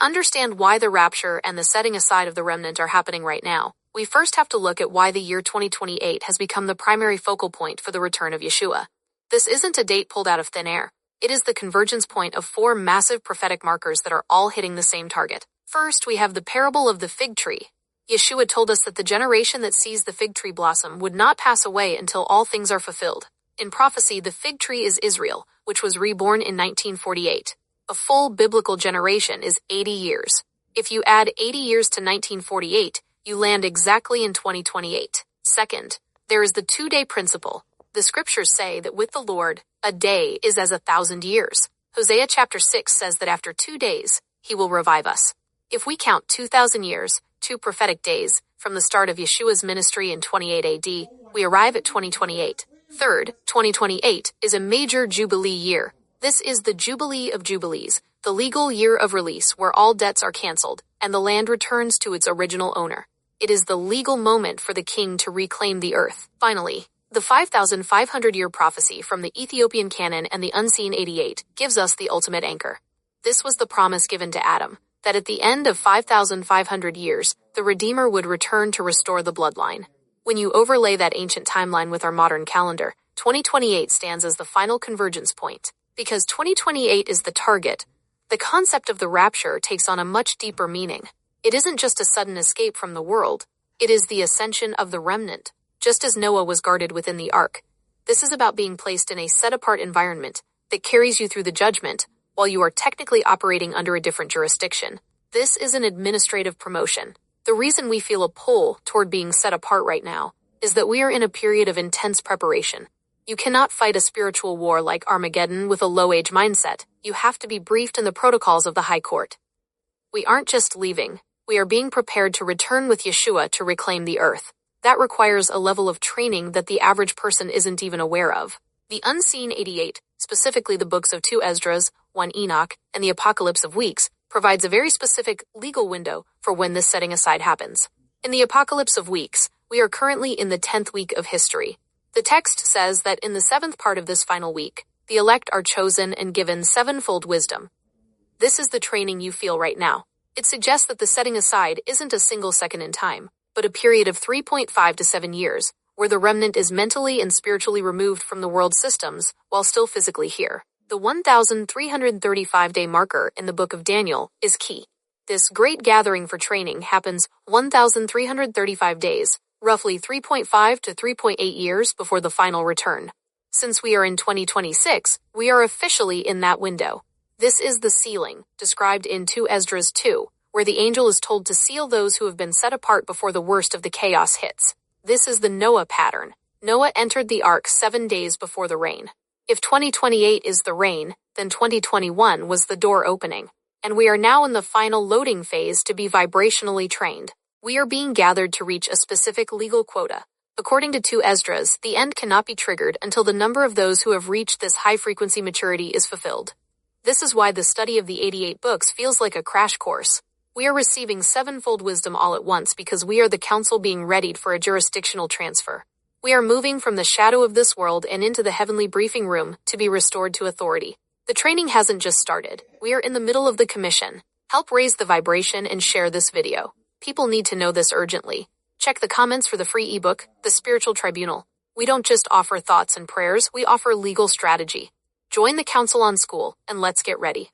To understand why the rapture and the setting aside of the remnant are happening right now, we first have to look at why the year 2028 has become the primary focal point for the return of Yeshua. This isn't a date pulled out of thin air. It is the convergence point of 4 massive prophetic markers that are all hitting the same target. First, we have the parable of the fig tree. Yeshua told us that the generation that sees the fig tree blossom would not pass away until all things are fulfilled. In prophecy, the fig tree is Israel, which was reborn in 1948. A full biblical generation is 80 years. If you add 80 years to 1948, you land exactly in 2028. Second, there is the 2-day principle. The scriptures say that with the Lord, a day is as 1,000 years. Hosea chapter 6 says that after 2 days, he will revive us. If we count 2,000 years, 2 prophetic days, from the start of Yeshua's ministry in 28 AD, we arrive at 2028. Third, 2028 is a major Jubilee year. This is the Jubilee of Jubilees, the legal year of release where all debts are canceled and the land returns to its original owner. It is the legal moment for the king to reclaim the earth. Finally, the 5,500-year prophecy from the Ethiopian Canon and the Unseen 88 gives us the ultimate anchor. This was the promise given to Adam, that at the end of 5,500 years, the Redeemer would return to restore the bloodline. When you overlay that ancient timeline with our modern calendar, 2028 stands as the final convergence point. Because 2028 is the target, the concept of the rapture takes on a much deeper meaning. It isn't just a sudden escape from the world. It is the ascension of the remnant. Just as Noah was guarded within the ark, this is about being placed in a set-apart environment that carries you through the judgment while you are technically operating under a different jurisdiction. This is an administrative promotion. The reason we feel a pull toward being set apart right now is that we are in a period of intense preparation. You cannot fight a spiritual war like Armageddon with a low-age mindset. You have to be briefed in the protocols of the High Court. We aren't just leaving. We are being prepared to return with Yeshua to reclaim the earth. That requires a level of training that the average person isn't even aware of. The Unseen 88, specifically the books of 2 Esdras, 1 Enoch, and the Apocalypse of Weeks, provides a very specific legal window for when this setting aside happens. In the Apocalypse of Weeks, we are currently in the 10th week of history. The text says that in the 7th part of this final week, the elect are chosen and given sevenfold wisdom. This is the training you feel right now. It suggests that the setting aside isn't a single second in time, but a period of 3.5 to 7 years, where the remnant is mentally and spiritually removed from the world systems while still physically here. The 1,335-day marker in the book of Daniel is key. This great gathering for training happens 1,335 days, roughly 3.5 to 3.8 years before the final return. Since we are in 2026, we are officially in that window. This is the sealing, described in 2 Esdras 2, where the angel is told to seal those who have been set apart before the worst of the chaos hits. This is the Noah pattern. Noah entered the ark 7 days before the rain. If 2028 is the rain, then 2021 was the door opening. And we are now in the final loading phase to be vibrationally trained. We are being gathered to reach a specific legal quota. According to 2 Esdras, the end cannot be triggered until the number of those who have reached this high-frequency maturity is fulfilled. This is why the study of the 88 books feels like a crash course. We are receiving sevenfold wisdom all at once because we are the council being readied for a jurisdictional transfer. We are moving from the shadow of this world and into the heavenly briefing room to be restored to authority. The training hasn't just started. We are in the middle of the commission. Help raise the vibration and share this video. People need to know this urgently. Check the comments for the free ebook, The Spiritual Tribunal. We don't just offer thoughts and prayers, we offer legal strategy. Join the Council on School, and let's get ready.